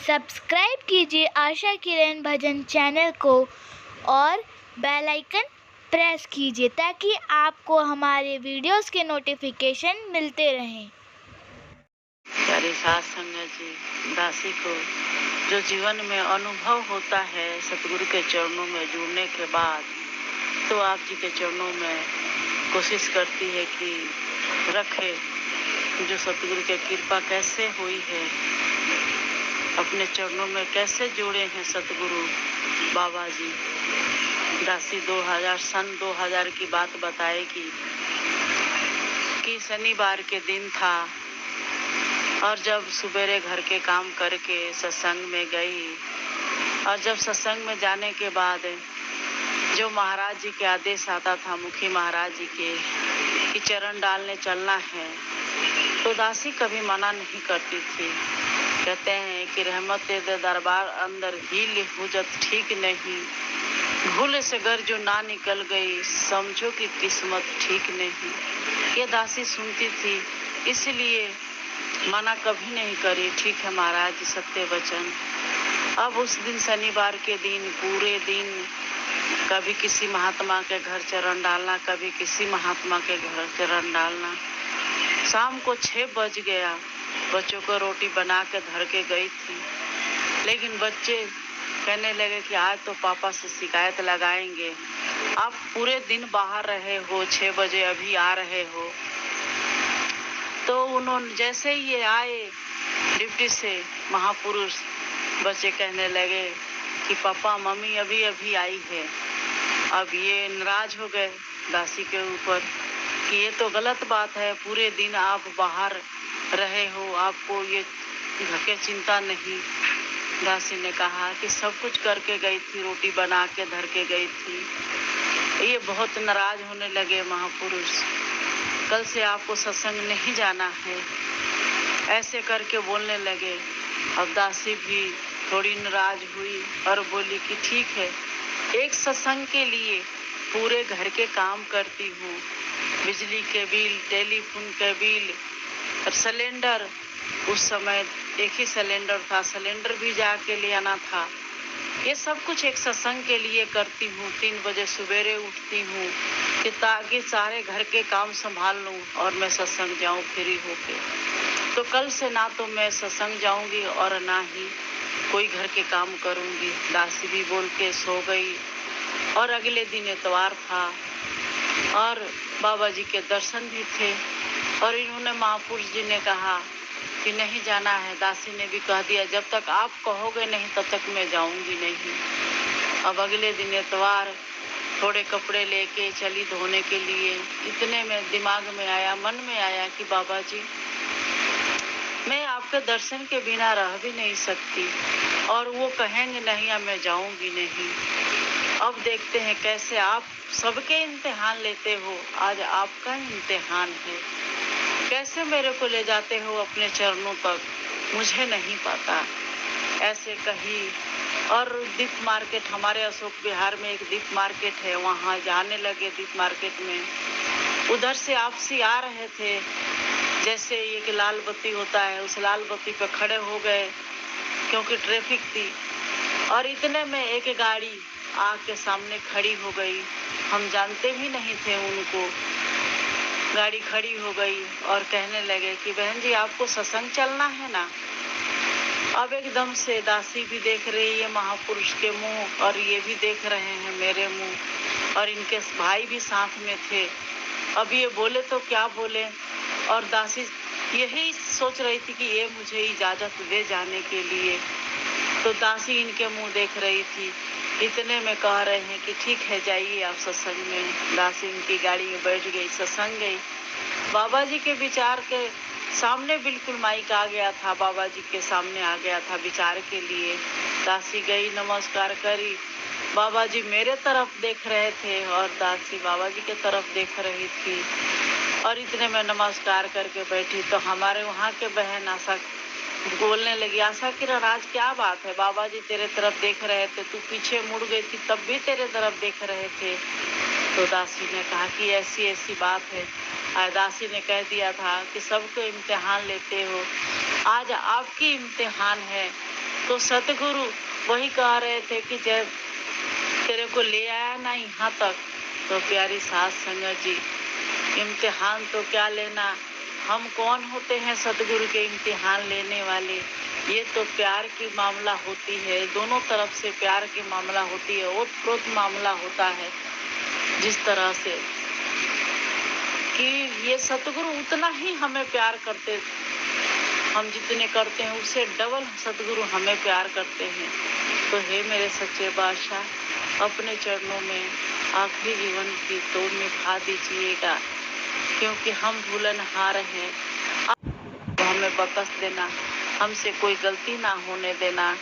Subscribe कीजिए आशा किरण भजन channel को और बेल आइकन प्रेस कीजिए ताकि आपको हमारे वीडियोस के नोटिफिकेशन मिलते रहें। प्यारे साथ संगत जी, दासी को जो जीवन में अनुभव होता है सतगुरु के चरणों में जुड़ने के बाद, तो आप जी के चरणों में कोशिश करती है कि रखे जो सतगुरु की कृपा कैसे हुई है, अपने चरणों में कैसे जुड़े हैं सतगुरु बाबा जी। दासी 2000 की बात बताएगी कि शनिवार के दिन था और जब सुबेरे घर के काम करके सत्संग में गई, और जब सत्संग में जाने के बाद जो महाराज जी के आदेश आता था, मुखी महाराज जी के, कि चरण डालने चलना है, तो दासी कभी मना नहीं करती थी। कहते हैं कि रहमत दे दरबार अंदर ही हुजत ठीक नहीं, भूल से घर जो ना निकल गई समझो कि किस्मत ठीक नहीं। ये दासी सुनती थी, इसलिए मना कभी नहीं करी। ठीक है महाराज, सत्य वचन। अब उस दिन शनिवार के दिन पूरे दिन कभी किसी महात्मा के घर चरण डालना, कभी किसी महात्मा के घर चरण डालना। शाम को 6 बज गया, बच्चों को रोटी बना के धर के गई थी, लेकिन बच्चे कहने लगे कि आज तो पापा से शिकायत लगाएंगे, आप पूरे दिन बाहर रहे हो, 6 बजे अभी आ रहे हो। तो उन्होंने जैसे ही ये आए ड्यूटी से महापुरुष, बच्चे कहने लगे कि पापा मम्मी अभी अभी आई है। अब ये नाराज हो गए दासी के ऊपर कि ये तो गलत बात है, पूरे दिन आप बाहर रहे हो, आपको ये घर के चिंता नहीं। दासी ने कहा कि सब कुछ करके गई थी, रोटी बना के धर के गई थी। ये बहुत नाराज होने लगे महापुरुष, कल से आपको सत्संग नहीं जाना है, ऐसे करके बोलने लगे। अब दासी भी थोड़ी नाराज हुई और बोली कि ठीक है, एक सत्संग के लिए पूरे घर के काम करती हूँ, बिजली के बिल, टेलीफोन के बिल, सिलेंडर, उस समय एक ही सिलेंडर था, सिलेंडर भी जाके ले आना था। ये सब कुछ एक सत्संग के लिए करती हूँ। 3 बजे सुबेरे उठती हूँ कि ताकि सारे घर के काम संभाल लूँ और मैं सत्संग जाऊँ फ्री होके। तो कल से ना तो मैं सत्संग जाऊँगी और ना ही कोई घर के काम करूँगी। दासी भी बोल के सो गई। और अगले दिन इतवार था और बाबा जी के दर्शन भी थे, और इन्होंने महापुरुष जी ने कहा कि नहीं जाना है। दासी ने भी कह दिया जब तक आप कहोगे नहीं तब तक मैं जाऊंगी नहीं। अब अगले दिन इतवार, थोड़े कपड़े लेके चली धोने के लिए। इतने में दिमाग में आया, मन में आया कि बाबा जी मैं आपके दर्शन के बिना रह भी नहीं सकती, और वो कहेंगे नहीं या मैं जाऊंगी नहीं। अब देखते हैं कैसे आप सबके इम्तिहान लेते हो, आज आपका इम्तिहान है। कैसे मेरे को ले जाते हो अपने चरणों तक, मुझे नहीं पता। ऐसे कही। और दीप मार्केट, हमारे अशोक विहार में एक दीप मार्केट है, वहाँ जाने लगे। दीप मार्केट में उधर से आपसी आ रहे थे, जैसे एक लाल बत्ती होता है, उस लाल बत्ती पे खड़े हो गए क्योंकि ट्रैफिक थी। और इतने में एक गाड़ी आके सामने खड़ी हो गई, हम जानते भी नहीं थे उनको। गाड़ी खड़ी हो गई और कहने लगे कि बहन जी आपको सत्संग चलना है ना। अब एकदम से दासी भी देख रही है महापुरुष के मुंह, और ये भी देख रहे हैं मेरे मुंह, और इनके भाई भी साथ में थे। अब ये बोले तो क्या बोले, और दासी यही सोच रही थी कि ये मुझे इजाजत दे जाने के लिए। तो दासी इनके मुंह देख रही थी। इतने में कह रहे हैं कि ठीक है जाइए आप सत्संग में। दासी इनकी गाड़ी में बैठ गई, सत्संग गई। बाबा जी के विचार के सामने बिल्कुल माइक आ गया था, बाबा जी के सामने आ गया था विचार के लिए। दासी गई, नमस्कार करी। बाबा जी मेरे तरफ देख रहे थे और दासी बाबा जी के तरफ देख रही थी। और इतने में नमस्कार करके बैठी तो हमारे वहाँ के बहन आशा बोलने लगी, आशा किरण आज क्या बात है, बाबा जी तेरे तरफ देख रहे थे, तू पीछे मुड़ गई थी तब भी तेरे तरफ देख रहे थे। तो दासी ने कहा कि ऐसी ऐसी बात है। दासी ने कह दिया था कि सबको इम्तिहान लेते हो, आज आपकी इम्तिहान है। तो सतगुरु वही कह रहे थे कि जब तेरे को ले आया ना यहाँ तक, तो प्यारी साध संगत जी, इम्तिहान तो क्या लेना, हम कौन होते हैं सतगुरु के इम्तिहान लेने वाले। ये तो प्यार की मामला होती है, दोनों तरफ से प्यार की मामला होती है, ओत-प्रोत मामला होता है। जिस तरह से कि ये सतगुरु उतना ही हमें प्यार करते, हम जितने करते हैं उससे डबल सतगुरु हमें प्यार करते हैं। तो हे मेरे सच्चे बादशाह, अपने चरणों में आखिरी जीवन की दौड़ निभा दीजिएगा, क्योंकि हम भूलनहार हैं। अब हमें बख्श देना, हमसे कोई गलती ना होने देना।